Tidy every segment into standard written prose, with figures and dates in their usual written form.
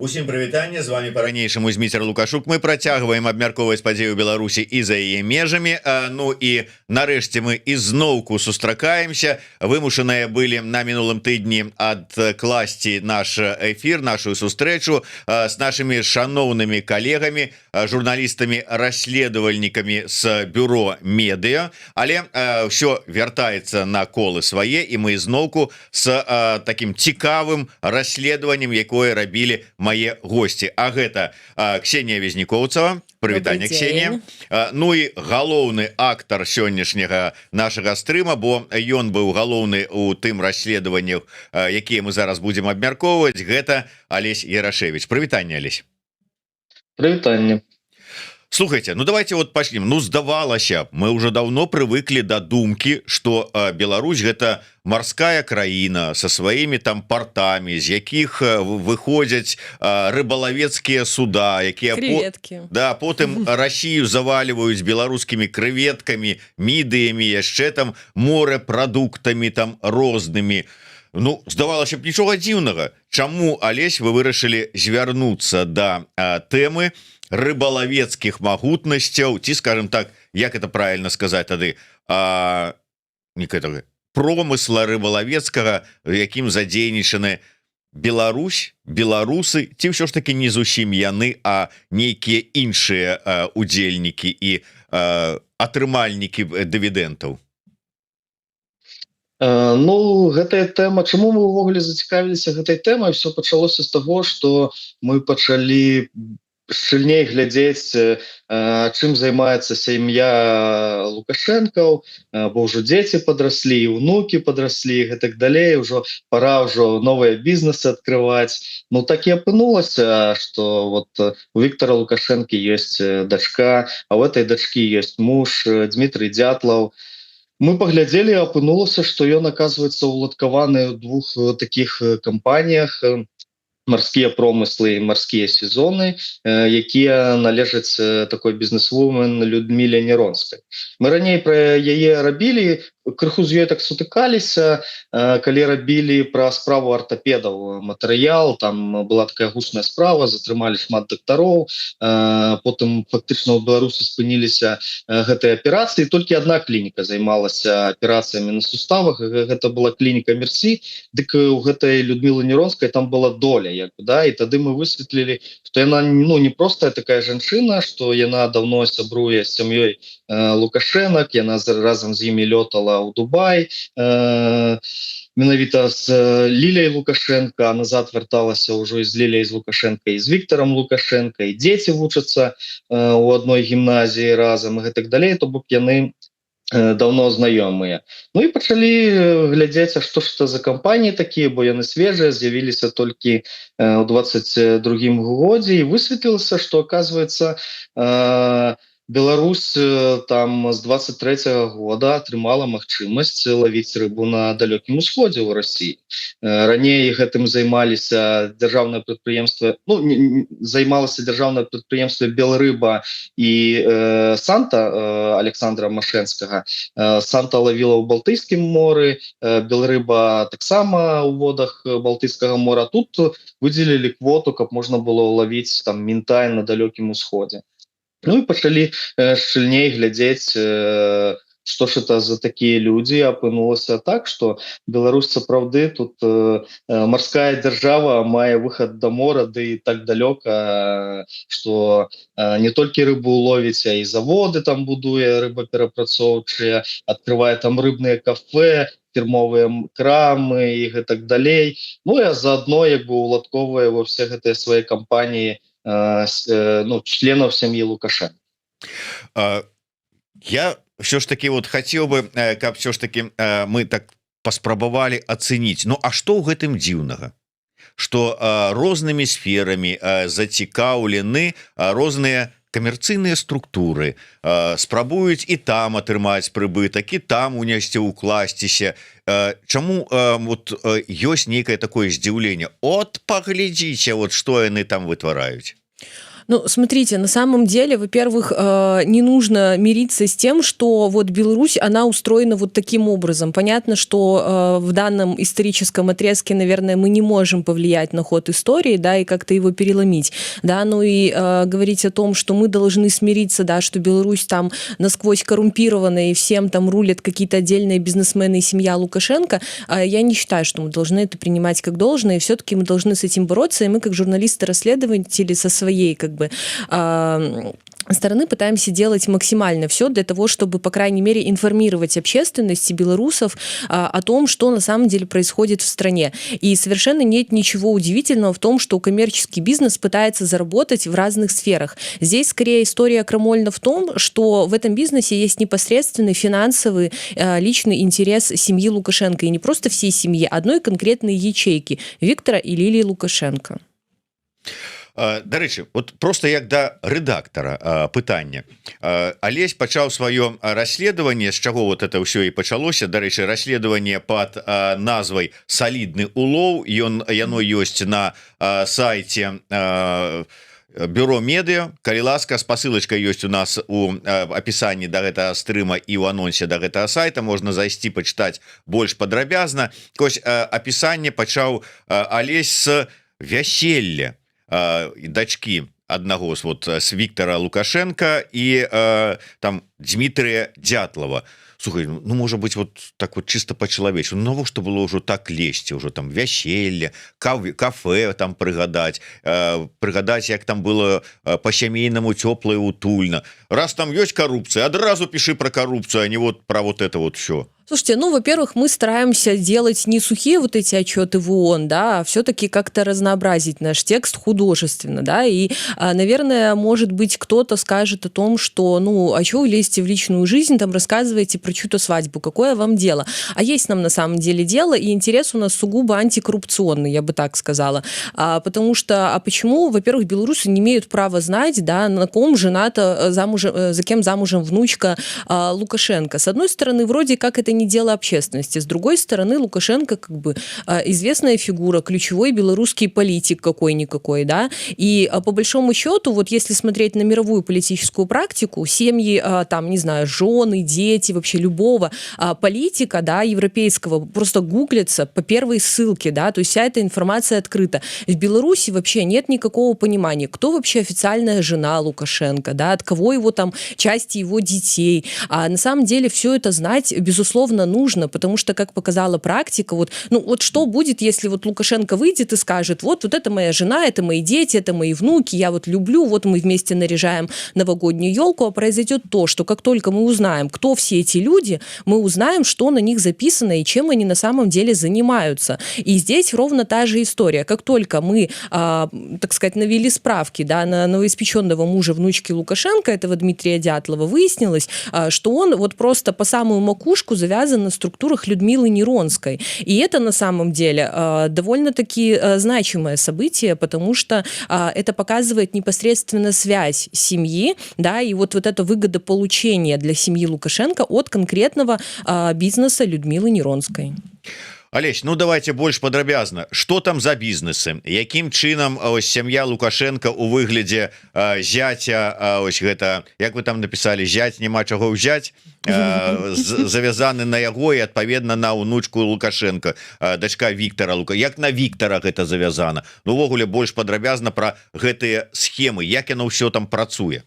Усім прывітанне, з вами по-ранейшаму Зміцер Лукашук. Мы працягваем абмяркоўваць падзею Беларусі і за яе межамі. Ну і нарэшце мы ізноўку сустракаемся. Вымушаныя былі на мінулым тыдні адкласці наш эфір, нашу сустрэчу з нашымі шаноўнымі калегамі, журналістамі, расследавальнікамі з бюро медыа, але ўсё вяртаецца на колы свае, і мы ізноўку з такім цікавым расследаваннем, якое рабілі мае госці. А гэта Ксенія Везнікоўцава. Прывітанне, Ксенія. Ну і галоўны актар сённяшняга нашага стрыма, бо ён быў галоўны у тым расследаваннях, якія мы зараз будзем абмяркоўваць. Гэта Алесь Ярашевич. Прывітанне, Алесь. Прывітанне. Слухайте, ну давайте вот пачнем. Ну, здавалася, мы уже давно привыкли до думки, что Беларусь гэта морская краіна со сваімі там портами, з якіх выходзяць рыбалавецкія суда, якія потым Россию заваливаюць беларускімі крэветкамі, мідыямі, яшчэ там морепрадуктамі там рознымі. Ну, здавалася б, нічога дзіўнага. Чаму, Алесь, вы вырашылі звярнуцца да тэмы рыбалавецкіх магутнасцяў, ці, скажем так, як это правильно сказаць тады, промысла рыбалавецкага, якім задзейнічаны Беларусь, беларусы, ці ўсё ж таки не зусім яны, а нейкія іншыя удзельнікі і атрымальнікі дывідэнтаў? Ну, гэтая тэма, чаму мы ўвогуле зацікавіліся гэтай тэмай? Все пачалося з таго, што мы пачалі шчыльней глядзець, чым займаецца сям'я Лукашэнкаў, бо ўжо дзеці падраслі, унукі падраслі, гэтак далей, ужо пора ўжо новыя бізнесы адкрываць. Ну, так і апынулася, што вот у Віктора Лукашэнкі ёсць дачка, а у этой дачкі ёсць муж Дмітрый Дятлаў. Мы паглядзелі, апынулася, што ён, аказваецца, уладкаваны ў двух такіх кампаніях, марскія промыслы і марскія сезоны, якія належаць такой бізнесвумен Людміле Неронскай. Мы раней пра яе рабілі, крыху з ёй так сутыкаліся, калі рабілі пра справу артапедаў матэрыял, там была такая гучная справа, затрымалі шмат дактароў, потым фактычна ў Беларусі спыніліся гэтыя аперацыі, толькі адна клініка займалася аперацыямі на суставах, гэта была клініка Мерсі, дык у гэтай Людмілы Неронскай там была доля, як бы, да, і тады мы высветлілі, што яна, ну, не простая такая жанчына, што яна давно сябруе з сям'ёй Лукашэнак, яна разам з імі лётала ў Дубай, менавіта з Ліляй Лукашенко, а назад вярталася ўжо і з Ліляй з Лукашенко, і з Віктарам Лукашенко, і дзеці вучацца у адной гімназіі разам, і гэтак далей, то бок яны давно знаёмыя. Ну і пачалі глядзець, а што ж это за кампаніі такія, бо яны свежыя, з'явіліся толькі ў 22-м годзе, і высветлілася, што, аказваецца, Беларусь там з 23-го года атрымала магчымасць лавіць рыбу на далёкім усходзе ў Расіі. Раней гэтым займаліся дзяржаўнае прадпрыемства, ну, займалася дзяржаўнае прадпрыемства Белрыба і Санта Александра Машэнскага. Санта лавіла ў Балтыйскім моры, Белрыба таксама ў водах Балтыйскага мора. Тут выдзелілі квоту, каб можна было лавіць там мінтай на далёкім усходзе. Ну і пачалі шчыльней глядзець, што ж это за такія людзі. Апынулася так, што Беларусь сапраўды тут марская дзяржава, мае выхад да мора, ды і так далёка, што не толькі рыбу ловіць, а і заводы там будуе рыбаперапрацоўчыя, адкрывае там рыбныя кафэ, фірмовыя крамы і гэтак далей. Ну і заадно як бы уладковае ва ўсе гэтыя свае кампаніі, ну, членов семьи Лукашенко. Я все ж таки вот хотел бы, каб все ж таки мы так паспрабавалі ацэніць. Ну, а што ў гэтым дзіўнага? Што рознымі сферамі зацікаўлены розныя камерцыйныя структуры, спрабуюць і там атрымаць прыбытак, і там унесці, укласціся. Чаму вот ёсць нейкае такое здзіўленне? От паглядзіце, вот што яны там вытвараюць. Ну, смотрите, на самом деле, во-первых, не нужно мириться с тем, что вот Беларусь, она устроена вот таким образом. Понятно, что в данном историческом отрезке, наверное, мы не можем повлиять на ход истории, да, и как-то его переломить, да, ну и говорить о том, что мы должны смириться, да, что Беларусь там насквозь коррумпирована и всем там рулят какие-то отдельные бизнесмены и семья Лукашенко, я не считаю, что мы должны это принимать как должное, и все-таки мы должны с этим бороться, и мы как журналисты-расследователи со своей как бы стороны пытаемся делать максимально все для того, чтобы, по крайней мере, информировать общественность и белорусов о том, что на самом деле происходит в стране. И совершенно нет ничего удивительного в том, что коммерческий бизнес пытается заработать в разных сферах. Здесь скорее история крамольна в том, что в этом бизнесе есть непосредственный финансовый личный интерес семьи Лукашенко. И не просто всей семьи, а одной конкретной ячейки Виктора и Лилии Лукашенко. Дарэчы, вот просто як да рэдактара пытання. Алесь пачаў сваё расследаванне, з чаго вот это ўсё і пачалося. Дарэчы, расследаванне под назвай «Салідны улоў». Яно ёсць на сайце Бюро медыа. Калі ласка, спасылачка ёсць у нас у апісанні да гэтага стрыма і ў анонсе да гэтага сайта, можна зайсці пачытаць больш падрабязна. Вось апісанне пачаў Алесь з вяселля дачки одного с Виктора Лукашенко и там Дмитрия Дятлова. Слухай, ну может быть вот так вот чисто по-человечески, ну навошта было уже так лезть, уже там вяселле, кафе там прыгадать, як там было по-сямейнаму тёпла и утульна. Раз там есть коррупция, одразу пиши про коррупцию, а не вот про вот это вот все. Слушайте, ну, во-первых, мы стараемся делать не сухие вот эти отчеты в ООН, да, а все-таки как-то разнообразить наш текст художественно, да, и, наверное, может быть, кто-то скажет о том, что, ну, а чего вы лезете в личную жизнь, там, рассказываете про чью-то свадьбу, какое вам дело? А есть нам на самом деле дело, и интерес у нас сугубо антикоррупционный, я бы так сказала, потому что, а почему, во-первых, белорусы не имеют права знать, да, на ком жената замужем, за кем замужем внучка Лукашенко? С одной стороны, вроде как это не дело общественности. С другой стороны, Лукашенко как бы известная фигура, ключевой белорусский политик какой-никакой, да, и по большому счету, вот если смотреть на мировую политическую практику, семьи, там, не знаю, жены, дети, вообще любого политика, да, европейского, просто гуглятся по первой ссылке, да, то есть вся эта информация открыта. В Беларуси вообще нет никакого понимания, кто вообще официальная жена Лукашенко, да, от кого его там части его детей, а на самом деле все это знать, безусловно, нужно, потому что, как показала практика, вот, ну, вот что будет, если вот Лукашенко выйдет и скажет, вот это моя жена, это мои дети, это мои внуки, я вот люблю, вот мы вместе наряжаем новогоднюю елку, а произойдет то, что как только мы узнаем, кто все эти люди, мы узнаем, что на них записано и чем они на самом деле занимаются. И здесь ровно та же история. Как только мы, так сказать, навели справки, да, на новоиспеченного мужа внучки Лукашенко, этого Дмитрия Дятлова, выяснилось, что он вот просто по самую макушку завязан на структурах Людмилы Неронской. И это на самом деле довольно-таки значимое событие, потому что это показывает непосредственно связь семьи, да, и вот это выгодополучение для семьи Лукашенко от конкретного бизнеса Людмилы Неронской. Алесь, ну давайте больш падрабязна, что там за бізнесы, якім чынам сям'я Лукашенко у выглядзе зяця, ось гэта, як вы там написали, зять няма чаго ўзяць, завязаны на яго і адпаведна на унучку Лукашенко, дачка Виктора як на Виктора гэта завязана. Ну увогуле больш падрабязна про гэтыя схемы, як яно ўсё там працуе.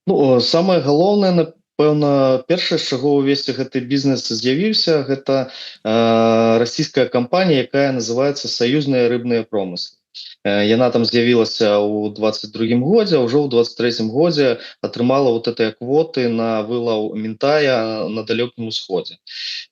Ну, самое галоўнае, пэўна, першае, з чаго ўвесь гэты бізнес з'явіўся, гэта расійская кампанія, якая называется «Союзные рыбные промыслы». Яна там з'явілася ў 22-м годзе, а ўжо ў 23-м годзе атрымала вот этыя квоты на вылаў ментая на далёкім усходзе.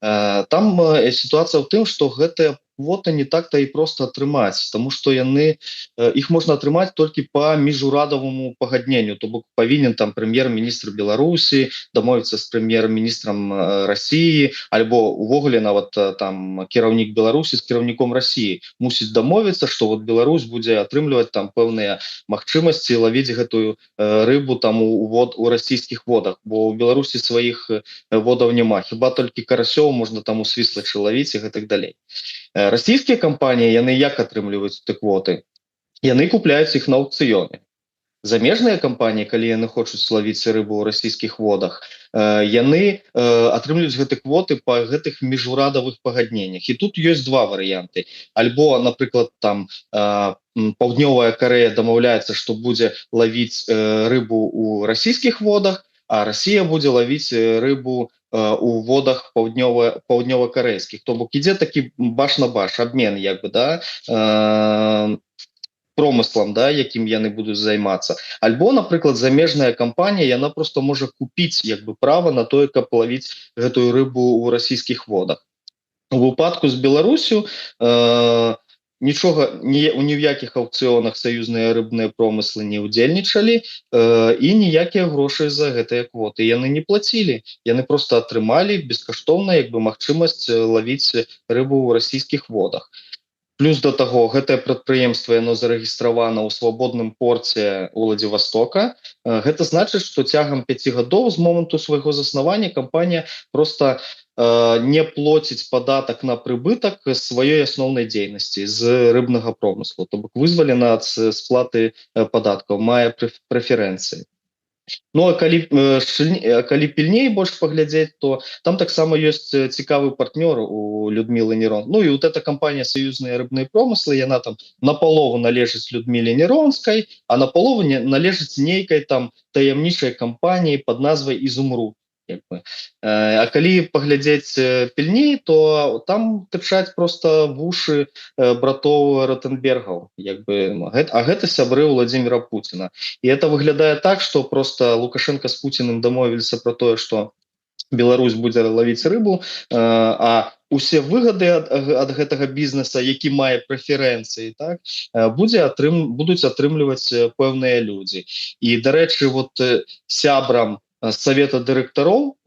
Там сітуацыя ў тым, што гэтыя квоты не так-то і проста атрымаць, тому што яны іх можна атрымаць толькі по міжурадаваму пагадненню, то бок павінен там прэм'ер-міністр Беларусі дамовіцца з прэм'ер-міністрам Расіі, альбо увогуле нават там кіраўнік Беларусі з кіраўніком Расіі мусіць дамовіцца, што вот Беларусь будзе атрымліваць там пэўныя магчымасці лавіць гэтую рыбу там у расійскіх водах, бо ў Беларусі сваіх водаў няма, хіба толькі карасёў можна там у Свіслачы лавіць і гэтак далей. Расійскія кампаніі, яны як атрымліваюць ты квоты? Яны купляюць іх на аукцыёне. замежныя кампаніі, калі яны хочуць лавіць рыбу ў расійскіх водах, яны атрымліваюць гэты квоты па гэтых міжурадавых пагадненнях. І тут ёсць два варыянты. Альбо, напрыклад, там Паўднёвая Карэя дамаўляецца, што будзе лавіць рыбу ў расійскіх водах, а Расія будзе лавіць рыбу у водах паўднёва-карэйскіх. То бок ідзе такі баш на баш, абмен, як бы, да, промыслам, да, якім яны будуць займацца. Альбо, напрыклад, замежная кампанія, яна просто можа купіць, як бы, права на тое, каб лавіць гэтую рыбу ў расійскіх водах. У выпадку з Беларусю нічога ні ў якіх аўкцыёнах саюзныя рыбныя промыслы не ўдзельнічалі, і ніякія грошы за гэтыя квоты яны не плацілі. Яны просто атрымалі бескаштоўна, як бы, магчымасць лавіць рыбу ў расійскіх водах. Плюс до таго, гэтае прадпрыемства яно зарэгістравана ў свабодным порце Уладзівастока. Гэта значыць, што цягам 5 гадоў з моманту свайго заснавання кампанія просто не плоціць падатак на прыбытак сваёй асноўнай дзейнасці з рыбнага промыслу, то бок вызвалена ад сплаты падаткаў, мае прэферэнцыі. Ну а калі пільней больш паглядзець, то там таксама ёсць цікавы партнёр у Людмілы Нерон. Ну і вот эта кампанія саюзныя рыбныя промыслы, яна там напалову належыць Людміле Неронскай, а напалову належыць нейкай там таямнічай кампаніі пад назвай Ізумруд. А калі паглядзець пільней, то там тычаць просто вушы братоў Ротенбергаў, як бы, а гэта сябры Владимира Путина. І это выглядае так, што просто Лукашенко з Путиным дамовіліся про тое, што Беларусь будзе лавіць рыбу, а усе выгады ад гэтага бізнеса, які мае прэферэнцыі, так, будуць атрымліваць пэўныя людзі. І, дарэчы, вот сябрам Совета дырэктароў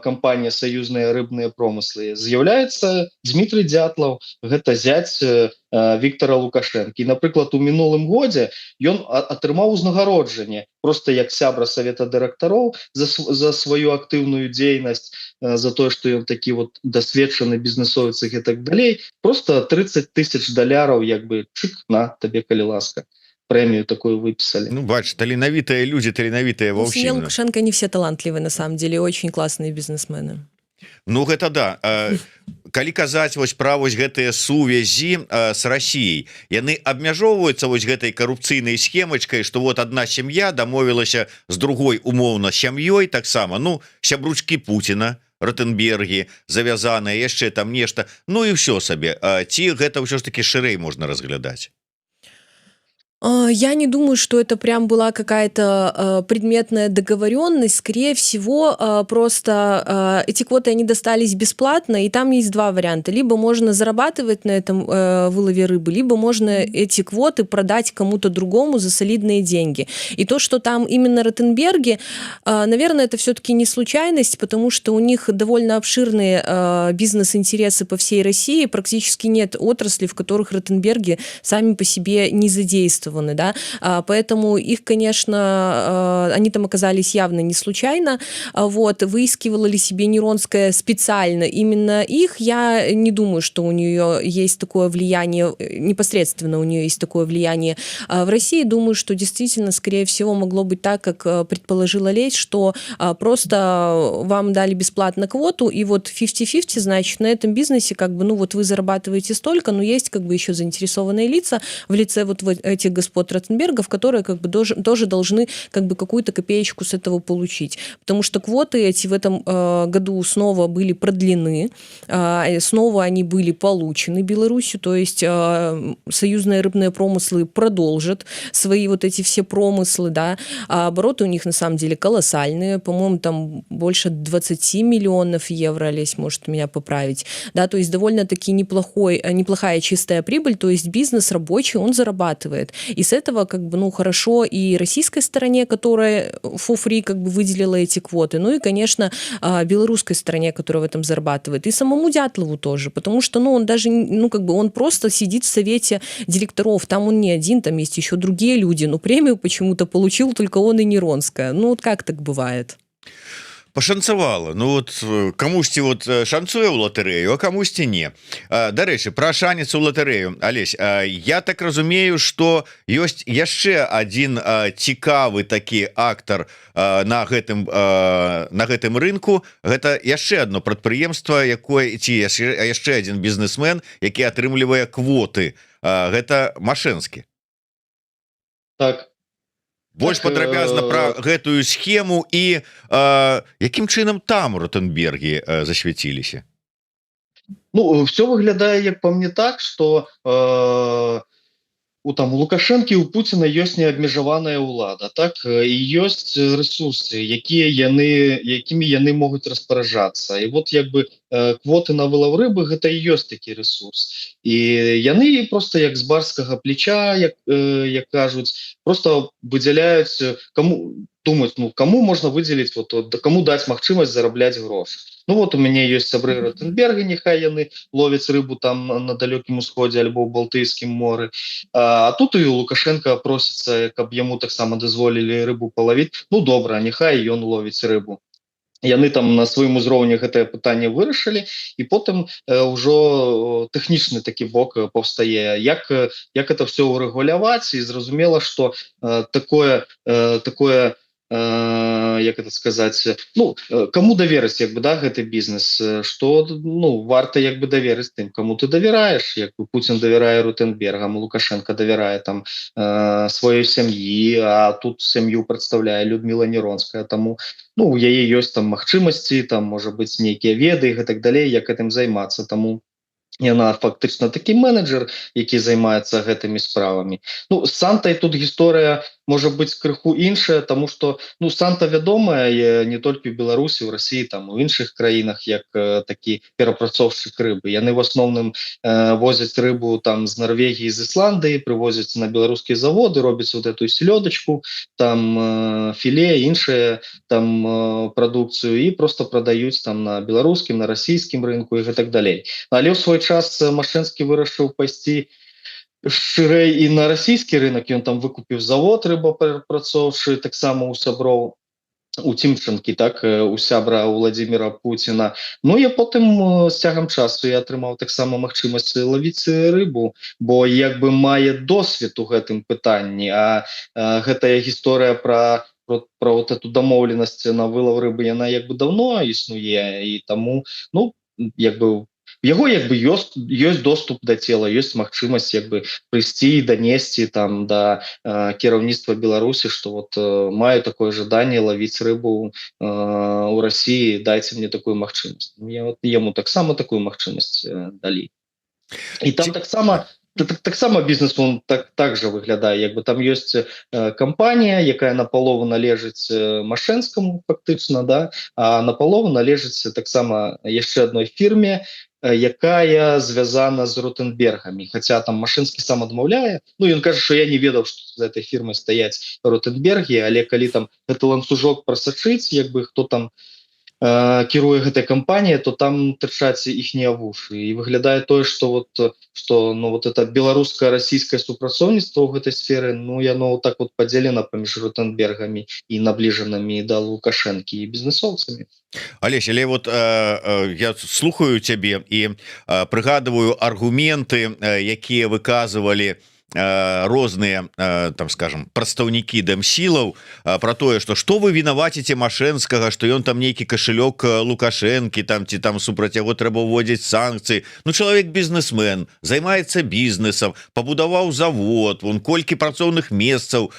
кампанія «Саюзныя рыбныя промыслы» з'яўляецца Дмітрий Дятлаў, гэта зяць Віктора Лукашенко. І, напрыклад, у мінулым годзе ён атрымаў узнагароджанне просто як сябра Совета дырэктароў за сваю актыўную дзейнасць, за тое, што ён такі вот дасведчаны бізнесовец і так далей. Просто $30 000, як бы, чык, на табе, калі ласка. Премию такую выписали. Ну, бач, таленавитые люди, таленавитые во всем. Лукашенко не все талантливые, на самом деле, очень классные бизнесмены. Ну, гэта да. Калі казаць вось пра вось гэтыя сувязі с Россией, яны абмяжоўваюцца вось гэтай карупцыйнай схемачкай, што вот одна сям'я дамовілася з другой умоўна сям'ёй таксама, ну, сябручкі Путина, Ротенбергі, завязаныя, яшчэ там нешта, ну і ўсё сабе. Ці гэта ўсё ж таки шырэй можна разглядаць? Я не думаю, что это прям была какая-то предметная договоренность. Скорее всего, просто эти квоты, они достались бесплатно, и там есть два варианта. Либо можно зарабатывать на этом вылове рыбы, либо можно эти квоты продать кому-то другому за солидные деньги. И то, что там именно Ротенберги, наверное, это все-таки не случайность, потому что у них довольно обширные бизнес-интересы по всей России. Практически нет отраслей, в которых Ротенберги сами по себе не задействованы. Да? Поэтому их, конечно, они там оказались явно не случайно. Вот. Выискивала ли себе Неронская специально именно их? Я не думаю, что у нее есть такое влияние, непосредственно у нее есть такое влияние в России. Думаю, что действительно, скорее всего, могло быть так, как предположила Лесь, что просто вам дали бесплатно квоту, и вот 50-50, значит, на этом бизнесе как бы, ну вот вы зарабатываете столько, но есть как бы еще заинтересованные лица в лице вот этих господ Ротенбергов, которые как бы тоже должны как бы какую-то копеечку с этого получить. Потому что квоты эти в этом году снова были продлены, снова они были получены Беларусью, то есть союзные рыбные промыслы продолжат свои вот эти все промыслы, да, а обороты у них на самом деле колоссальные, по-моему, там больше 20 миллионов евро, Олесь может меня поправить, да, то есть довольно-таки неплохая чистая прибыль, то есть бизнес рабочий, он зарабатывает. И с этого как бы, ну, хорошо и российской стороне, которая for free как бы выделила эти квоты, ну и, конечно, белорусской стороне, которая в этом зарабатывает, и самому Дятлову тоже, потому что, ну, он даже, ну, как бы он просто сидит в совете директоров, там он не один, там есть еще другие люди, но премию почему-то получил только он и Неронская. Ну, вот как так бывает? пашанцавала. Ну вот камусьці вот шанцуе ў латарэю, а камусьці не. Дарэчы, пра шанец у латарэю, Алесь, я так разумею, што ёсць яшчэ адзін цікавы такі актар на гэтым рынку. Гэта яшчэ одно прадпрыемства, якое ці яшчэ адзін бізнесмен, які атрымлівае квоты. Гэта Машэнскі. Так. Больш Так, падрабязна пра гэтую схему і якім чынам там Ротенбергі засвяціліся? Ну, все выглядае, як па мне, так, што у Лукашэнкі, у Пуціна ёсць неабмежаваная ўлада, так, і ёсць рэсурсы, якімі яны могуць распараджацца. І вот як бы квоты на вылаў рыбы гэта і ёсць такі рэсурс. І яны просто як з барскага плеча, як кажуць, просто выдзяляюць, думаюць, ну кому можна выдзеліць, кому даць магчымасць зарабляць грошы. Ну вот у мяне ёсць сябры Ротенберга, няхай яны ловяць рыбу там на далёкім усходзе альбо ў Балтыйскім моры. А тут і Лукашенко просіцца, каб яму таксама дазволілі рыбу палавіць. Ну добра, няхай ён ловіць рыбу. Яны там на сваім узроўні гэтае пытанне вырашылі, і потым ўжо тэхнічны такі бок паўстае, як это все урэгуляваць. І зразумела, што такое як это сказаць, ну кому даверыць як бы, да, гэты бізнес, што ну варта як бы даверыць тым, кому ты давяраеш, як бы Пуцін давярае Ротенбергам, Лукашенко давярае там сваёй сям'і, а тут сям'ю прадстаўляе Людміла Неронская, таму ну у яе ёсць там магчымасці, там можа быць нейкія веды і гэтак далей, як гэтым займацца, таму яна фактычна такі менеджер, які займаецца гэтымі справамі. Ну з Сантай тут гісторыя можа быць крыху іншая, тому што ну Санта вядомая не толькі ў Беларусі, у Расіі, там у іншых краінах як такі перапрацоўшчык рыбы. Яны в асноўным возяць рыбу там з Норвегіі, з Ісландыі, прывозяць на беларускія заводы, робяць вот эту селёдачку, там філе, іншыя там прадукцыю і просто прадаюць там на беларускім, на расійскім рынку і гэтак далей. Але ў свой час Машэнскі вырашыў пайсці шырэй і на расійскі рынок. Ён там выкупіў завод рыбапрацоўчы таксама у сяброў, у Цімчанкі, так, у сябра Владимира Пуціна. Ну і потым з цягам часу я атрымаў таксама магчымасць лавіць рыбу, бо як бы мае досвед у гэтым пытанні, а гэтая гісторыя пра вот эту дамоўленасць на вылаў рыбы, яна як бы даўно існуе, і таму ну як бы яго як бы ёсць доступ да цела, ёсць магчымасць як бы прыйсці і данесці там да кіраўніцтва Беларусі, што вот маю такое жаданне лавіць рыбу у Расіі, дайце мне такую магчымасць. Я вот яму таксама такую магчымасць далі. І там таксама бізнес он так же выглядае, як бы там ёсць кампанія, якая напалову належыць Машэнскаму фактычна, да, а напалову належыць таксама яшчэ адной фірме, якая звязана з Ротенбергамі, хаця там Машэнскі сам адмаўляе. Ну ён кажа, што я не ведаў, што за этой фірмай стаяць Ротенбергі, але калі там гэты ланцужок прасачыць, як бы хто там кіруе гэтай кампаніяй, то там тырчаць іхнія вушы. І выглядае тое, што ну вот это беларуска-расійскае супрацоўніцтва ў гэтай сферы, ну яно так вот падзелена паміж Ротенбергамі і набліжанымі да Лукашэнкі і бізнесоўцамі. Алесь, але вот я слухаю цябе і прыгадываю аргументы, якія выказывалі розныя там скажем прадстаўнікі дэмсілаў про тое, что вы вінаваціце Машэнскага, что ён там нейкі кашалёк Лукашэнкі там ці там супраць яго трэба ўводзіць санкцыі. Ну чалавек бізнесмен, займаецца бізнесам, пабудаваў завод, он колькі працоўных месцаў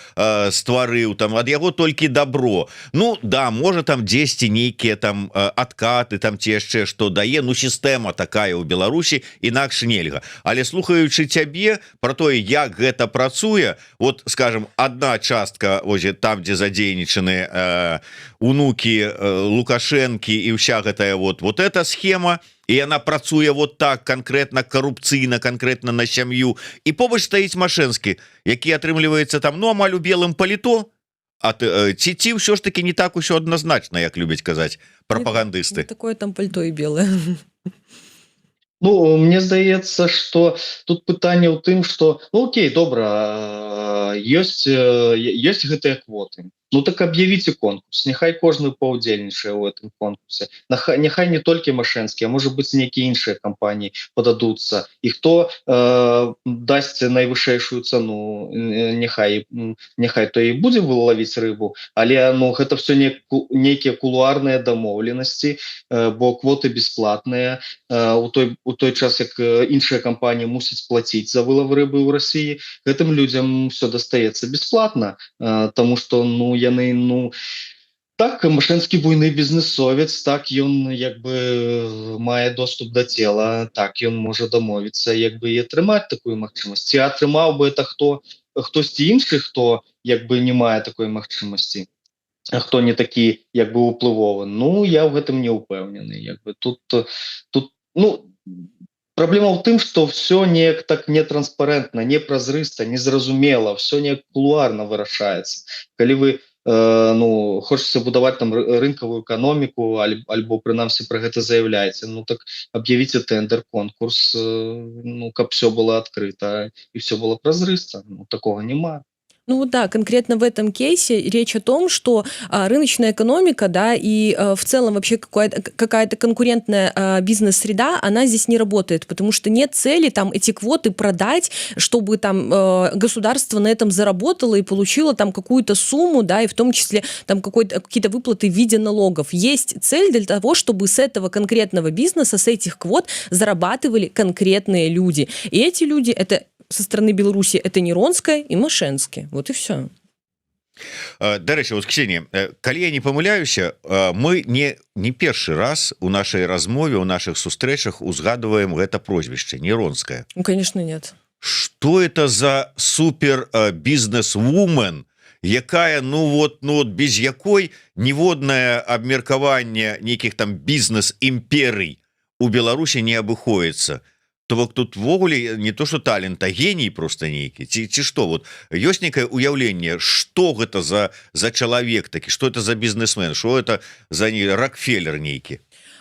стварыў, там ад яго толькі добро. Ну да, можа там дзесьці нейкія там адкаты там ці яшчэ што дае, ну сістэма такая ў Беларусі, інакш нельга. Але слухаючы цябе про тое, як гэта працуе, вот скажем одна частка ось там, дзе задзейнічаны унукі Лукашэнкі і ўся гэтая вот эта схема, і яна працуе вот так конкретно карупцыйна, конкретно на сям'ю, і побач стаіць Машэнскі, які атрымліваецца там ну амаль у белым паліто. А ці ўсё ж таки не так усё адназначна, як любяць казаць прапагандысты? Такое там пальто і белое. Ну, мне здаецца, што тут пытанне ў тым, што ну окей, добра, ёсць гэтыя квоты. Ну так аб'явіце конкурс, няхай кожны паўдзельнічае ў гэтым конкурсе. Няхай не толькі машэнскія, можа быць нейкія іншыя кампаніі пададуцца, і хто дасць найвышэйшую цану, няхай то і будзе вылавіць рыбу, але ну гэта все нейкія кулуарныя дамоўленасці, бо квоты бесплатныя у той час, як іншыя кампаніі мусяць плаціць за вылов рыбы ў Расіі, гэтым людзям все дастаецца бесплатна, тому что ну яны так машэнскі буйны бізнесовец, так ён як бы мае доступ да цела, так ён можа дамовіцца як бы і атрымаць такую магчымасць. Ці атрымаў бы это хтосьці іншы, хто як бы не мае такой магчымасці, хто не такі як бы уплывовы. Ну я ў гэтым не ўпэўнены, як бы тут ну праблема ў тым, што все неяк так нетранспарэнтна, непразрыста, незразумела, все неяк кулуарна вырашаецца. Калі вы хочаце будаваць там рынкавую эканоміку альбо прынамсі пра гэта заяўляеце, ну так аб'явіце тэндер, конкурс, каб все было адкрыта і все было празрыста. Такого няма. Ну вот да, конкретно в этом кейсе речь о том, что рыночная экономика, да, и в целом вообще какая-то конкурентная бизнес-среда, она здесь не работает, потому что нет цели там эти квоты продать, чтобы там государство на этом заработало и получило там какую-то сумму, да, и в том числе там какие-то выплаты в виде налогов. Есть цель для того, чтобы с этого конкретного бизнеса, с этих квот зарабатывали конкретные люди. И эти люди, это со стороны Беларуси, это Неронская и Машэнскі. Вот и все. Дарэчы, вот, Ксения, калі я не памыляюся, мы не першы раз у нашай размове, у наших сустрэчах узгадываем гэта прозвішча Неронская. Ну, конечно, нет. Что это за супер бизнес-вумен, якая, без якой ніводнае абмеркаванне нейкіх там бізнес-імперый у Беларусі не абыходзіцца. То бок тут ввогуле не то что талент, а гений просто нейкі ці што, вот ёсць некае уяўленне, что гэта за чалавек такі, что это за бизнесмен, что это за Рокфеллер нейкі?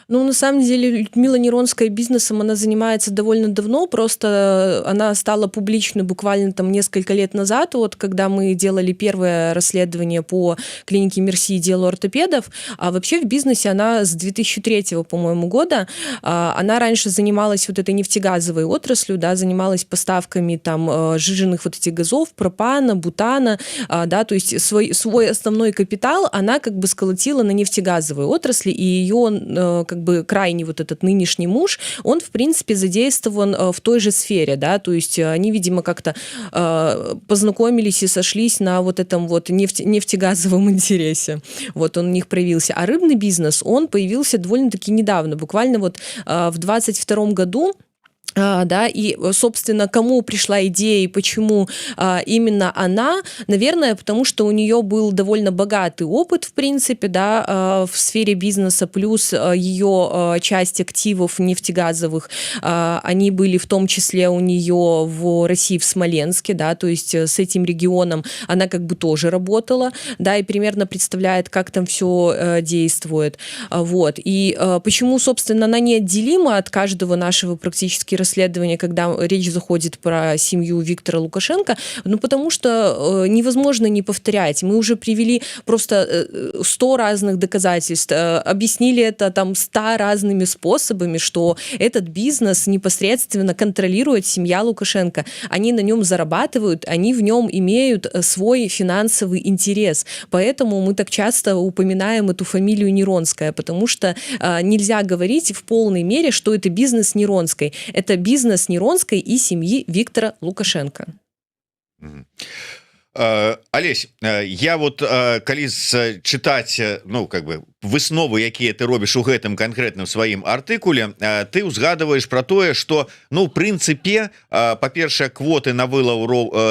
Ну, на самом деле, Людмила Неронская бизнесом, она занимается довольно давно, просто она стала публичной буквально там несколько лет назад, вот когда мы делали первое расследование по клинике Мерси, делу ортопедов, а вообще в бизнесе она с 2003, по-моему, года, она раньше занималась вот этой нефтегазовой отраслью, да, занималась поставками там сжиженных вот этих газов, пропана, бутана, да, то есть свой основной капитал она как бы сколотила на нефтегазовой отрасли, и ее как бы крайний вот этот нынешний муж, он, в принципе, задействован в той же сфере, да, то есть они, видимо, как-то познакомились и сошлись на вот этом вот нефтегазовом интересе. Вот он у них проявился. А рыбный бизнес, он появился довольно-таки недавно, буквально вот в 22 году. Да, и, собственно, кому пришла идея и почему именно она, наверное, потому что у нее был довольно богатый опыт, в принципе, да, в сфере бизнеса, плюс ее часть активов нефтегазовых, они были в том числе у нее в России, в Смоленске, да, то есть с этим регионом она как бы тоже работала, да, и примерно представляет, как там все действует, вот, и почему, собственно, она неотделима от каждого нашего практически расследования, когда речь заходит про семью Виктора Лукашенко, ну, потому что невозможно не повторять. Мы уже привели просто 100 разных доказательств, объяснили это там 100 разными способами, что этот бизнес непосредственно контролирует семья Лукашенко. Они на нем зарабатывают, они в нем имеют свой финансовый интерес. Поэтому мы так часто упоминаем эту фамилию Неронская, потому что нельзя говорить в полной мере, что это бизнес Неронской. Это бизнес Неронской и семьи Виктора Лукашенко. Олесь, я вот калі чытаць, ну, как бы высновы, якія ты робіш у гэтым канкрэтным сваім артыкуле, ты узгадываешь про тое, что, ну, в прынцыпе, па-першае, квоты на вылаў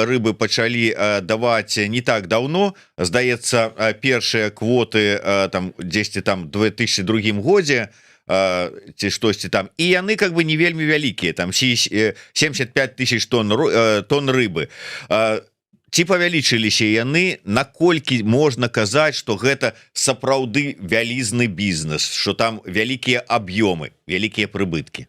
рыбы пачалі даваць не так давно, здаецца, першыя квоты там дзесьці там 2002 годзе, ці штосьці там, і яны как бы не вельмі вялікія, там 75 тысяч тонн рыбы. Ці павялічыліся яны, наколькі можна казаць, што гэта сапраўды вялізны бізнес, што там вялікія аб'ёмы, вялікія прыбыткі?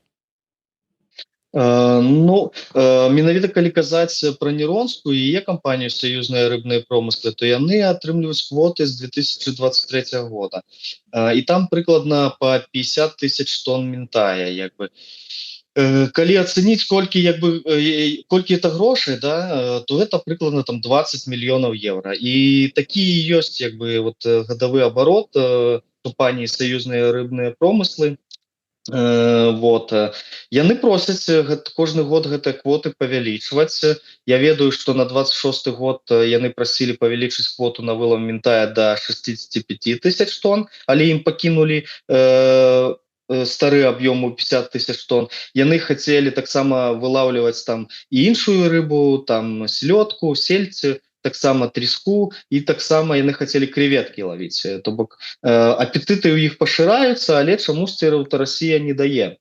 Менавіта калі казаць пра Неронскую і яе кампанію саюзныя рыбныя промыслы, то яны атрымліваюць квоты з 2023 года. І там прыкладна па 50 тысяч тонн мінтая, як бы. Калі ацэніць колькі это грошай, да, то это прыкладна там 20 мільёнаў еўра. І такі ёсць як бы вот гадавы абарот кампаніі саюзныя рыбныя промыслы. Яны просяць кожны год гэтыя квоты павялічваць. Я ведаю, што на 26 год яны прасілі павялічыць квоту на вылов мінтая до 65 тысяч тонн, але ім пакінулі стары аб'ём у 50 тысяч тонн. Яны хацелі таксама вылаўліваць там і іншую рыбу, там селёдку, сельдь, таксама треску, і таксама яны хацелі креветкі лавіць. То бок апетыты ў іх пашыраюцца, але чамусьці Расія не дае.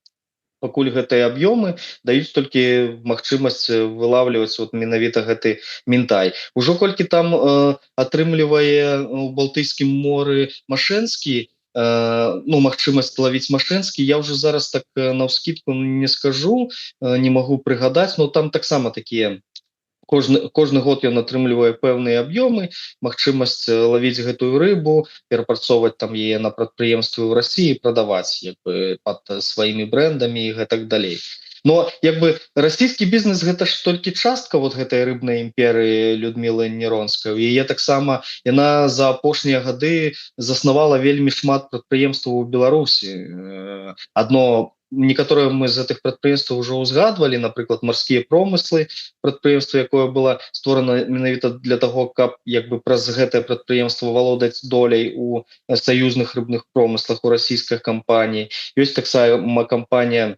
Пакуль гэтыя аб'ёмы даюць толькі магчымасць вылаўліваць вот менавіта гэты мінтай. Ужо колькі там атрымлівае у Балтыйскім моры Машэнскі, магчымасць лавіць Машэнскі, я ўжо зараз так навскідку не скажу, не магу прыгадаць, но там таксама такія кожны год ён атрымлівае пэўныя аб'ёмы, магчымасць лавіць гэтую рыбу, перапрацоўваць там яе на прадпрыемствы ў Расіі, прадаваць як бы пад сваімі брэндамі і гэтак далей. Но як бы расійскі бізнес гэта ж толькі частка вот гэтай рыбнай імперыі Людмілы Неронскай. Яе таксама яна за апошнія гады заснавала вельмі шмат прадпрыемстваў у Беларусі. Некаторыя мы з гэтых прадпрыемстваў ўжо ўзгадвалі, напрыклад, марскія промыслы, прадпрыемства, якое было створана менавіта для таго, каб як бы праз гэтае прадпрыемства валодаць доляй у саюзных рыбных промыслах у расійскай кампаніі. Ёсць таксама кампанія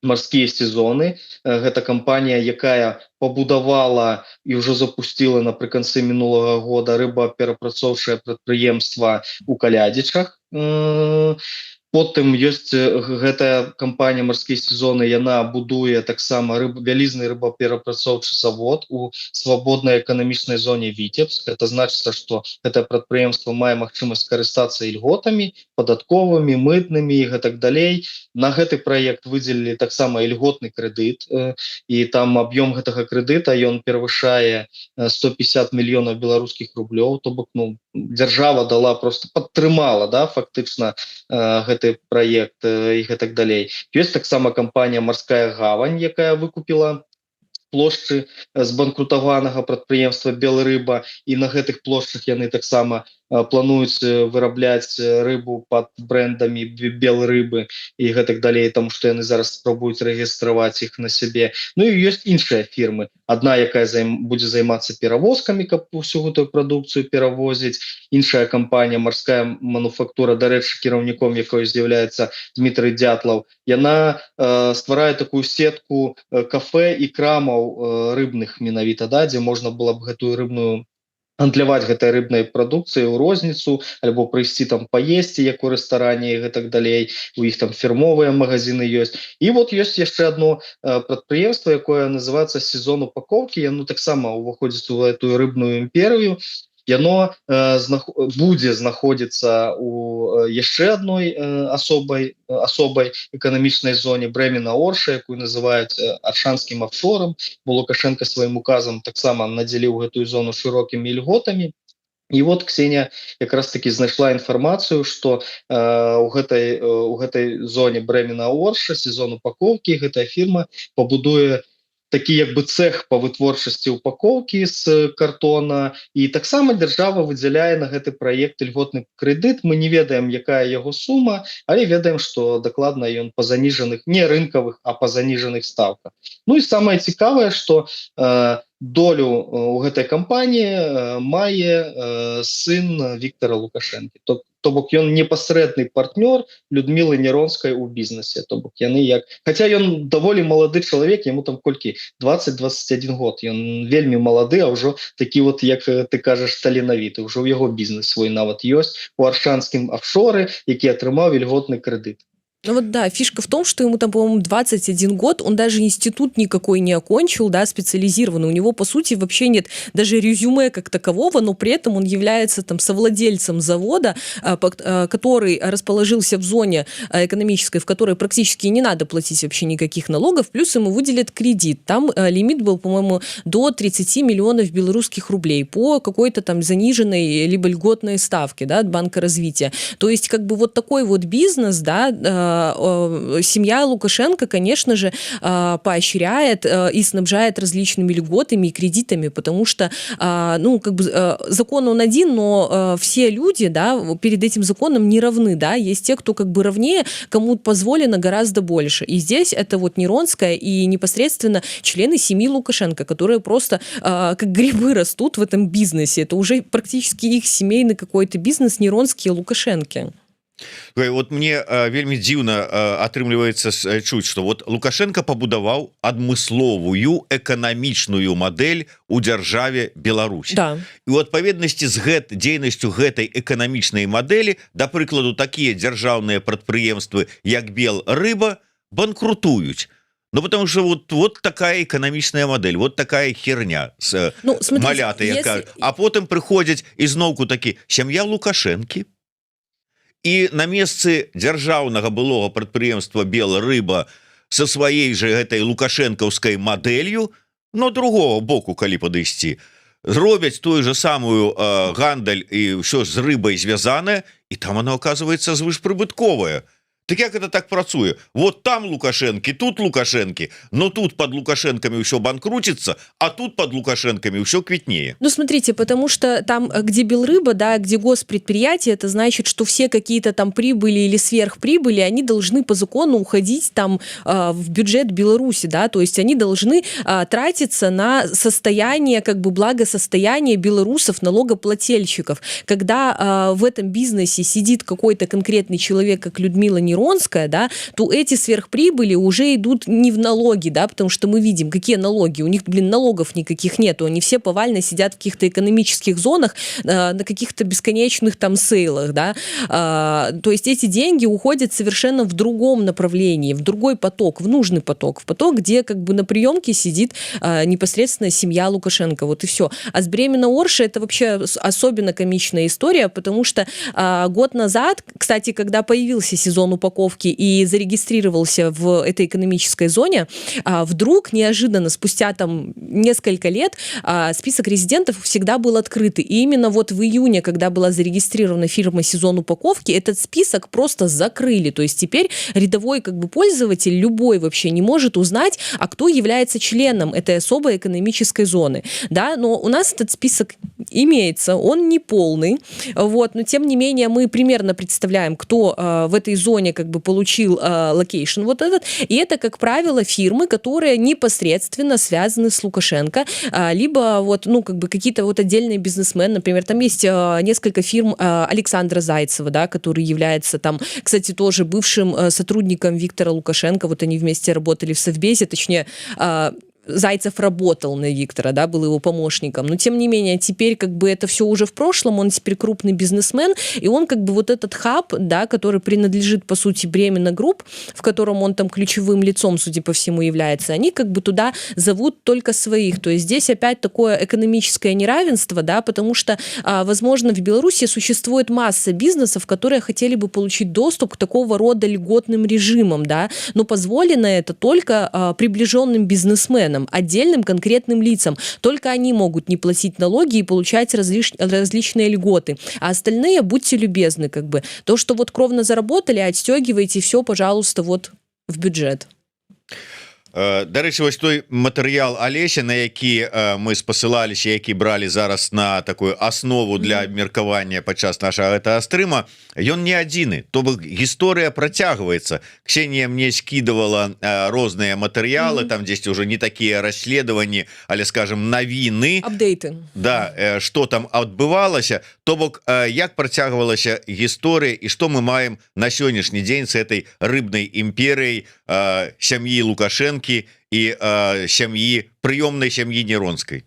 «Марскія сезоны». Гэта кампанія, якая пабудавала і ўжо запусціла напрыканцы мінулага года рыбаперапрацоўчае прадпрыемства ў Калядзічах. Потым ёсць гэтая кампанія «Марскія сезоны», яна будуе таксама вялізны рыбаперапрацоўчы завод у свабоднай эканамічнай зоне Віцебск. Это значыцца, што гэтае прадпрыемства мае магчымасць карыстацца ільготамі, падатковымі, мытнымі і гэтак далей. На гэты праект выдзелілі таксама ільготны крэдыт, і там аб'ём гэтага крэдыта ён перавышае 150 мільёнаў беларускіх рублёў, то бок дзяржава дала, просто падтрымала, да, фактычна гэты праект і гэтак далей. Ёсць таксама кампанія «Марская гавань», якая выкупіла плошчы збанкрутаванага прадпрыемства «Белрыба», і на гэтых плошчах яны таксама плануюць вырабляць рыбу пад брэндамі «Белрыбы» і гэтак далей, таму што яны зараз спрабуюць рэгістраваць іх на сябе. Ну і ёсць іншыя фірмы. Адна, якая будзе займацца перавозкамі, каб усю гэтую прадукцыю перавозіць. Іншая кампанія «Марская мануфактура», дарэчы, кіраўніком якой з'яўляецца Дмітрый Дятлаў, яна стварае такую сетку кафэ і крамаў рыбных менавіта, да, дзе можна было б гэтую рыбную гандляваць гэтай рыбнай прадукцыі ў розніцу, альбо прыйсці там паесці, як у рэстаране і гэтак далей. У іх там фірмовыя магазины ёсць. І вот ёсць яшчэ одно прадпрыемства, якое называецца «Сезон упаковкі». Яно таксама ўваходзіць у гэтую рыбную імперыю. Яно будзе знаходзіцца у яшчэ адной асобай эканамічнай зоне Брэмена-Орша, якую называюць аршанскім офшором, бо Лукашенко сваім указам таксама надзяліў гэтую зону шырокімі ільготамі. І вот Ксения якраз таки знайшла інфармацыю, што у гэтай зоне Брэмена-Орша «Сезон упаковкі» гэтая фірма пабудуе такі як бы цех по вытворчасці упаковкі з картона, і таксама дзяржава выдзяляе на гэты праект ільготны крэдыт. Мы не ведаем, якая яго сума, але ведаем, што дакладна ён па заніжаных, не рынкавых, а па заніжаных стаўках. Ну і самае цікавае, што долю у гэтай кампаніі мае сын Віктора Лукашэнкі. То бок ён непасрэдны партнёр Людмілы Неронскай у бізнесе. То бок яны як... Хаця ён даволі малады чалавек, яму там колькі 20-21 год. Ён вельмі малады, а ўжо такі вот, як ты кажаш, таленавіты. Ужо ў яго бізнес свой нават ёсць у аршанскім офшоры, які атрымаў ільготны крэдыт. Ну вот да, фишка в том, что ему там, по-моему, 21 год, он даже институт никакой не окончил, да, специализированный. У него, по сути, вообще нет даже резюме как такового, но при этом он является там совладельцем завода, который расположился в зоне экономической, в которой практически не надо платить вообще никаких налогов, плюс ему выделят кредит. Там лимит был, по-моему, до 30 миллионов белорусских рублей по какой-то там заниженной либо льготной ставке, да, от Банка развития. То есть как бы вот такой вот бизнес, да, семья Лукашенко, конечно же, поощряет и снабжает различными льготами и кредитами, потому что, ну, как бы закон он один, но все люди, да, перед этим законом не равны, да, есть те, кто как бы равнее, кому позволено гораздо больше. И здесь это вот Неронская и непосредственно члены семьи Лукашенко, которые просто как грибы растут в этом бизнесе. Это уже практически их семейный какой-то бизнес, Неронские, Лукашенки. Вот мне вельмі дзіўна атрымліваецца чуць, что вот Лукашенко пабудаваў адмысловую эканамічную модель у дзяржаве Беларусь, да. І у адпаведнасці з дзейнасцю гэтай эканамічнай мадэлі, да прыкладу, такія дзяржаўныя прадпрыемствы як Белрыба банкрутуюць. Ну, потому что вот такая эканамічная модель, вот такая херня с маляты, если... а потым прыходзяць ізноўку такі сям'я Лукашэнкі, і на месцы дзяржаўнага былога прадпрыемства Белрыба со сваей же гэтай лукашэнкаўскай мадэлью, но другого боку, калі падысці, робяць тую же самую гандаль і ўсё з рыбай звязанае, і там она оказывается звышпрыбытковая. Так як это так працуе? Вот там Лукашенки, тут Лукашенки, но тут под Лукашенками все банкрутится, а тут под Лукашенками все квитнее. Ну, смотрите, потому что там, где Белрыба, да, где госпредприятие, это значит, что все какие-то там прибыли или сверхприбыли, они должны по закону уходить там в бюджет Беларуси, да, то есть они должны тратиться на состояние, как бы благосостояние белорусов, налогоплательщиков. Когда в этом бизнесе сидит какой-то конкретный человек, как Людмила Неронская, да, то эти сверхприбыли уже идут не в налоги, да, потому что мы видим, какие налоги. У них, налогов никаких нету. Они все повально сидят в каких-то экономических зонах, на каких-то бесконечных там сейлах, да. То есть эти деньги уходят совершенно в другом направлении, в другой поток, в нужный поток, в поток, где как бы на приемке сидит непосредственно семья Лукашенко. Вот и все. А с Бремена Орши это вообще особенно комичная история, потому что год назад, кстати, когда появился сезон упаковки и зарегистрировался в этой экономической зоне, вдруг неожиданно спустя там несколько лет список резидентов всегда был открытый. И именно вот в июне, когда была зарегистрирована фирма «Сезон упаковки», этот список просто закрыли. То есть теперь рядовой как бы пользователь, любой вообще не может узнать, а кто является членом этой особой экономической зоны. Да? Но у нас этот список имеется, он не полный, вот, но тем не менее мы примерно представляем, кто в этой зоне как бы получил локейшн вот этот, и это, как правило, фирмы, которые непосредственно связаны с Лукашенко, либо вот, ну, как бы какие-то вот отдельные бизнесмены, например, там есть несколько фирм Александра Зайцева, да, который является там, кстати, тоже бывшим сотрудником Виктора Лукашенко, вот они вместе работали в Совбезе, точнее, Зайцев работал на Виктора, да, был его помощником, но тем не менее теперь как бы это все уже в прошлом, он теперь крупный бизнесмен, и он как бы вот этот хаб, да, который принадлежит по сути Бремена Групп, в котором он там ключевым лицом, судя по всему, является, они как бы туда зовут только своих, то есть здесь опять такое экономическое неравенство, да, потому что, возможно, в Беларуси существует масса бизнесов, которые хотели бы получить доступ к такого рода льготным режимам, да, но позволено это только приближенным бизнесменам, отдельным конкретным лицам. Только они могут не платить налоги и получать различные льготы. А остальные, будьте любезны, как бы. То, что вот кровно заработали, отстегивайте все, пожалуйста, вот в бюджет. Дарэчы, вось той матэрыял Алеся, на які мы спасылаліся, які бралі зараз на такую аснову для абмеркавання падчас нашага гэтага стрыма, ён не адзіны, то бок гісторыя працягваецца. Ксенія мне скідывала розныя матэрыялы, там дзесьці уже не такія расследаванні, але, скажем, навіны, апдейты, да, што там адбывалася, то бок як працягвалася гісторыя і што мы маем на сённяшні дзень з этой рыбнай імперыяй сям'і Лукашэнкі і сям'і, прыёмнай сям'і Неронскай.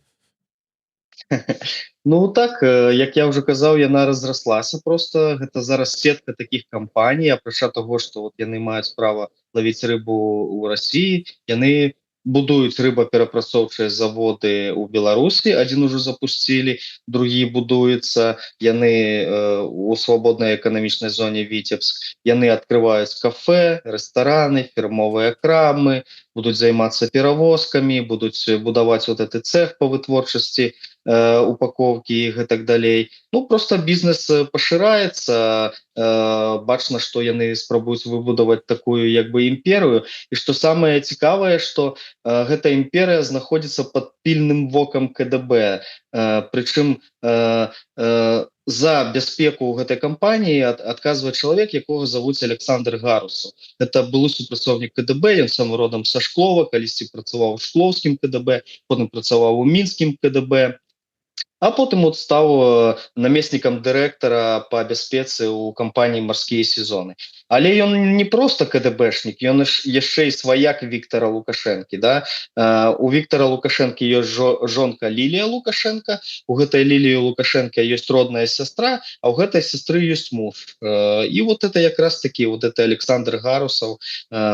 Ну так, як я ўжо казаў, яна разраслася просто. Гэта зараз сетка такіх кампаній, апрача таго, што вот яны маюць права лавіць рыбу ў Расіі, яны будуюць рыбаперапрацоўчыя заводы ў Беларусі. Адзін ужо запусцілі, другі будуецца. Яны у свабоднай эканамічнай зоне Віцебск. Яны адкрываюць кафэ, рэстараны, фірмовыя крамы, будуць займацца перавозкамі, будуць будаваць вот гэты цех па вытворчасці упаковки і гэтак далей. Ну просто бізнес пашыраецца, бачна, што яны спрабуюць выбудаваць такую як бы імперыю, і што самае цікавае, што гэта імперыя знаходзіцца пад пільным вокам КДБ. Прычым за бяспеку гэтай кампаніі адказвае чалавек, якога завуць Александр Гарусаў. Гэта былы супрацоўнік КДБ, ён сам родам са Шклова, калісьці працаваў у шклоўскім КДБ, потым працаваў у мінскім КДБ. А потым от стаў намеснікам дырэктара па бяспецы ў кампаніі «Марскія сезоны». Але ён не проста КДБшнік, ён яшчэ і сваяк Віктора Лукашэнкі. Да? У Віктора Лукашэнкі ёсць жонка Лілія Лукашенка, у гэтай Ліліі Лукашэнка ёсць родная сястра, а ў гэтай сястры ёсць муж. І вот это якраз такі, вот это Александр Гарусаў,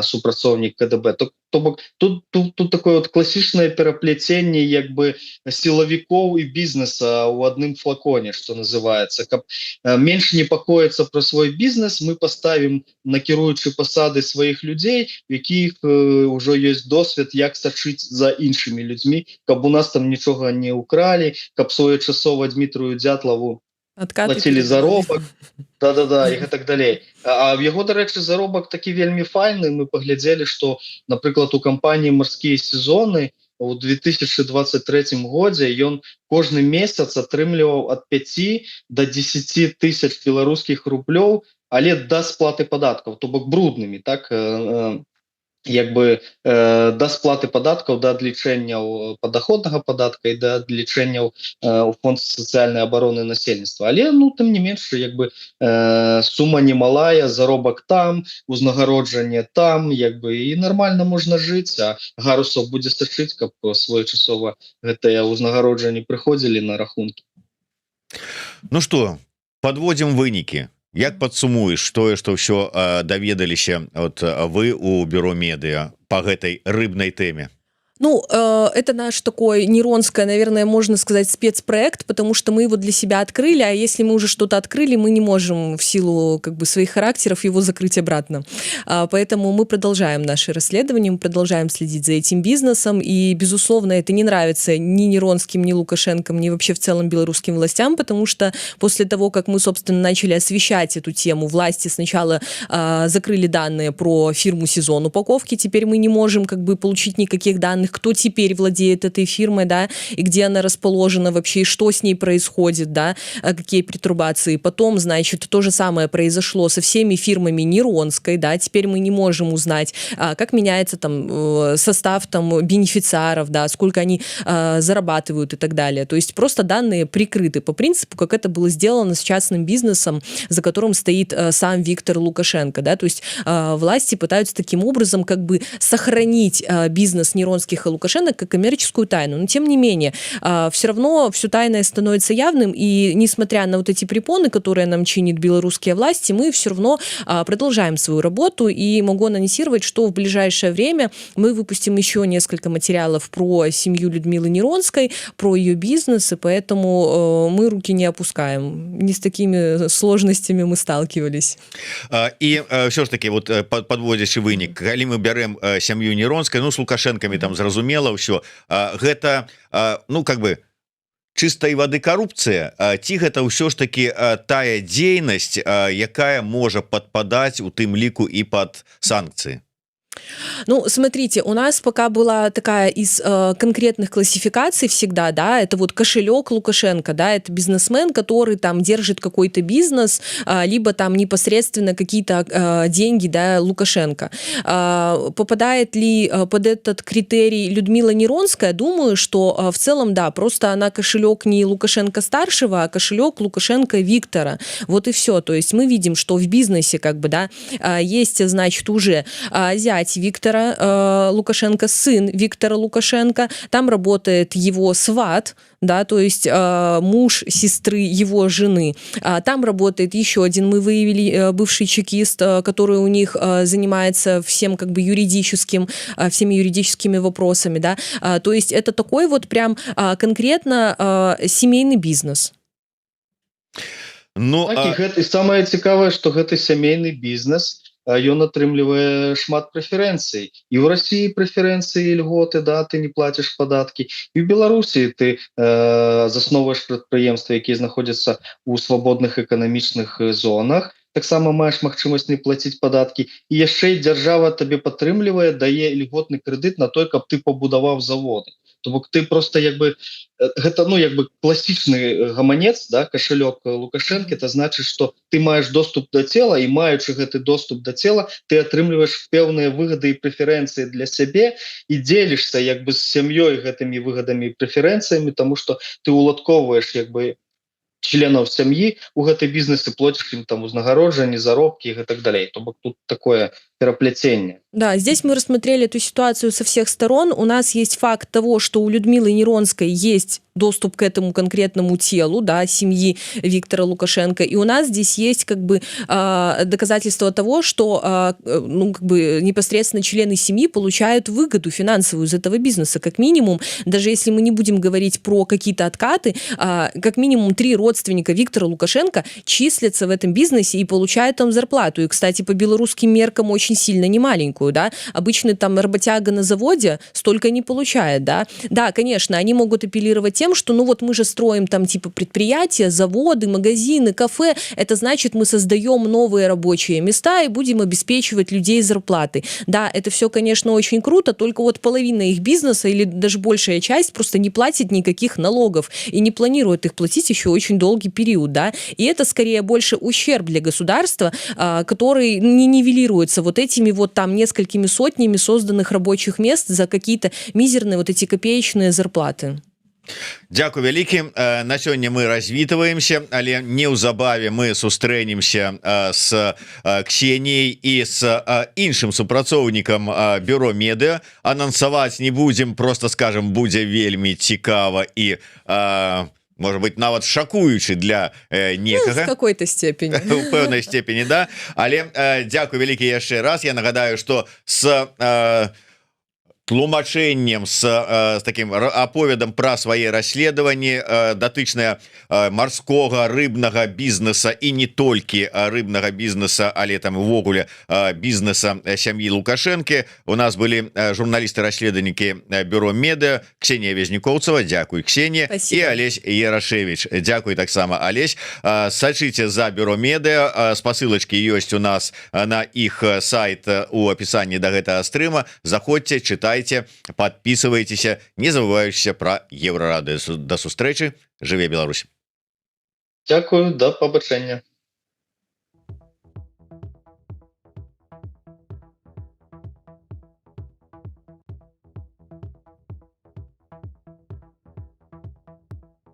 супрацоўнік КДБ. То бок тут такое вот класічнае пераплеценне як бы сілавікоў і бізнеса ў адным флаконе, што называецца. Каб менш непакоіцца пра свой бізнес, мы паставім на кіруючы пасады сваіх людзей, у якіх ўжо ёсць досвед, як сачыць за іншымі людзьмі, каб у нас там нічога не ўкралі, каб своечасова Дмітрию Дятлаву плацілі заробак. Да, і гэтак далей. А в яго, дарэчы, заробак такі вельмі файны. Мы паглядзелі, што, напрыклад, у кампаніі «Марскія сезоны» у 2023 годзе ён кожны месяц атрымліваў ад 5 до 10 тысяч беларускіх рублёў, але да сплаты падаткаў, то бок бруднымі, так, як бы да сплаты падаткаў, да адлічэнняў падаходнага падатка і да адлічэнняў у фонд сацыяльнай абароны насельніцтва. Але, ну, тым не менш, як бы сума немалая, заробак там, узнагароджанне там, як бы і нармальна можна жыць, а Гарусаў будзе сачыць, каб своечасова гэтыя ўзнагароджанні прыходзілі на рахункі. Ну што, подводзім вынікі. Як падсумуеш тое, што ўсё даведаліся от вы у бюро медыа па гэтай рыбнай тэме? Ну, это наш такой нейронское, наверное, можно сказать, спецпроект, потому что мы его для себя открыли, а если мы уже что-то открыли, мы не можем в силу как бы своих характеров его закрыть обратно. Поэтому мы продолжаем наши расследования, мы продолжаем следить за этим бизнесом, и, безусловно, это не нравится ни Неронским, ни Лукашенко, ни вообще в целом белорусским властям, потому что после того, как мы, собственно, начали освещать эту тему, власти сначала закрыли данные про фирму «Сезон упаковки», теперь мы не можем как бы получить никаких данных, кто теперь владеет этой фирмой, да, и где она расположена вообще, и что с ней происходит, да, какие перетрубации. Потом, значит, то же самое произошло со всеми фирмами Неронской, да, теперь мы не можем узнать, как меняется там состав там бенефициаров, да, сколько они зарабатывают и так далее. То есть просто данные прикрыты по принципу, как это было сделано с частным бизнесом, за которым стоит сам Виктор Лукашенко, да, то есть власти пытаются таким образом как бы сохранить бизнес Неронских и Лукашенко как коммерческую тайну. Но тем не менее, все равно все тайное становится явным, и несмотря на вот эти препоны, которые нам чинят белорусские власти, мы все равно продолжаем свою работу, и могу анонсировать, что в ближайшее время мы выпустим еще несколько материалов про семью Людмилы Неронской, про ее бизнес, и поэтому мы руки не опускаем. Не с такими сложностями мы сталкивались. И все ж таки, вот подводзячы вынік, калі мы бярем сям'ю Неронскай, ну, с Лукашэнкамі там зразумела ўсё, гэта, ну, как бы чыстай вады карупцыя, ці гэта ўсё ж таки тая дзейнасць, якая можа падпадаць у тым ліку і пад санкцыі? Ну, смотрите, у нас пока была такая из конкретных классификаций всегда, да, это вот кошелек Лукашенко, да, это бизнесмен, который там держит какой-то бизнес, либо там непосредственно какие-то деньги, да, Лукашенко. Попадает ли под этот критерий Людмила Неронская? Думаю, что в целом, да, просто она кошелек не Лукашенко-старшего, а кошелек Лукашенко Виктора. Вот и все. То есть мы видим, что в бизнесе, как бы, да, есть, значит, уже азиатские зять Виктора Лукашенко, сын Виктора Лукашенко, там работает его сват, да, то есть муж сестры его жены. Там работает еще один, мы выявили, бывший чекист, который у них занимается всем как бы юридическим, всеми юридическими вопросами, да. То есть это такой вот прям конкретно семейный бизнес. Ну Так, і самае цікавае, што гэты сямейны бізнес ён атрымлівае шмат прэферэнцый. І ў Расіі прэферэнцыі, льготы, да, ты не плаціш падаткі. І ў Беларусі ты засноўваеш прадпрыемствы, якія знаходзяцца ў свабодных эканамічных зонах, таксама маеш магчымасць не плаціць падаткі. І яшчэ і дзяржава табе падтрымлівае, дае льготны крэдыт на той, каб ты пабудаваў заводы. То бок ты просто як бы гэта як бы класічны гаманец, да, кашалёк Лукашэнкі, это значыць, што ты маеш доступ да цела, і маючы гэты доступ да цела, ты атрымліваеш пэўныя выгады і прэферэнцыі для сябе і дзелішся як бы з сям'ёй гэтымі выгадамі і прэферэнцыямі, таму што ты уладкоўваеш як бы членаў сям'і у гэтай бізнесе, плоціш ім там узнагароджанні, заробкі і гэтак далей. То бок тут такое пераплетение. Да, здесь мы рассмотрели эту ситуацию со всех сторон. У нас есть факт того, что у Людмилы Неронской есть доступ к этому конкретному телу, да, семьи Виктора Лукашенко, и у нас здесь есть как бы доказательство того, что ну, как бы непосредственно члены семьи получают выгоду финансовую из этого бизнеса, как минимум, даже если мы не будем говорить про какие-то откаты, как минимум 3 родственника Виктора Лукашенко числятся в этом бизнесе и получают там зарплату, и, кстати, по белорусским меркам очень сильно немаленькую, да, обычный там работяга на заводе столько не получает, да, да, конечно, они могут апеллировать тем, что ну вот мы же строим там типа предприятия, заводы, магазины, кафе, это значит мы создаем новые рабочие места и будем обеспечивать людей зарплаты. Да, это все, конечно, очень круто, только вот половина их бизнеса или даже большая часть просто не платит никаких налогов и не планирует их платить еще очень долгий период, да, и это скорее больше ущерб для государства, который не нивелируется вот этими вот там несколькими сотнями созданных рабочих мест за какие-то мизерные вот эти копеечные зарплаты. Дякую вялікі. На сёння мы развітваемся, але неўзабаве мы сустрэнемся с Ксеніяй і с іншым супрацоўнікам бюро медыа. Анансаваць не будзем, просто скажем, будзе вельмі цікава і может быть нават шакуючы для некага, в какой-то степени, у пэўнай степені, да. Але дзякую вялікі яшчэ раз. Я нагадаю, что с тлумачэннем с таким аповедам пра свае расследаванні датычныя марскога рыбнага бізнеса і не толькі рыбнага бізнеса, але там увогуле бізнеса сям'і Лукашэнкі. У нас былі журналісты-расследавальнікі бюро медыа Ксенія Везнікоўцева, дзякуй, Ксенія, і Алесь Ярашевич, дзякуй таксама, Алесь. Сачыце за бюро медыа, спасылачкі ёсць у нас на іх сайт у апісанні да гэтага стрыма. Заходзьце, чытайце, подписывайтесь, не забывайте про Еврорадио. До сустрэчы, жыве Беларусь. Дякую, до побачення.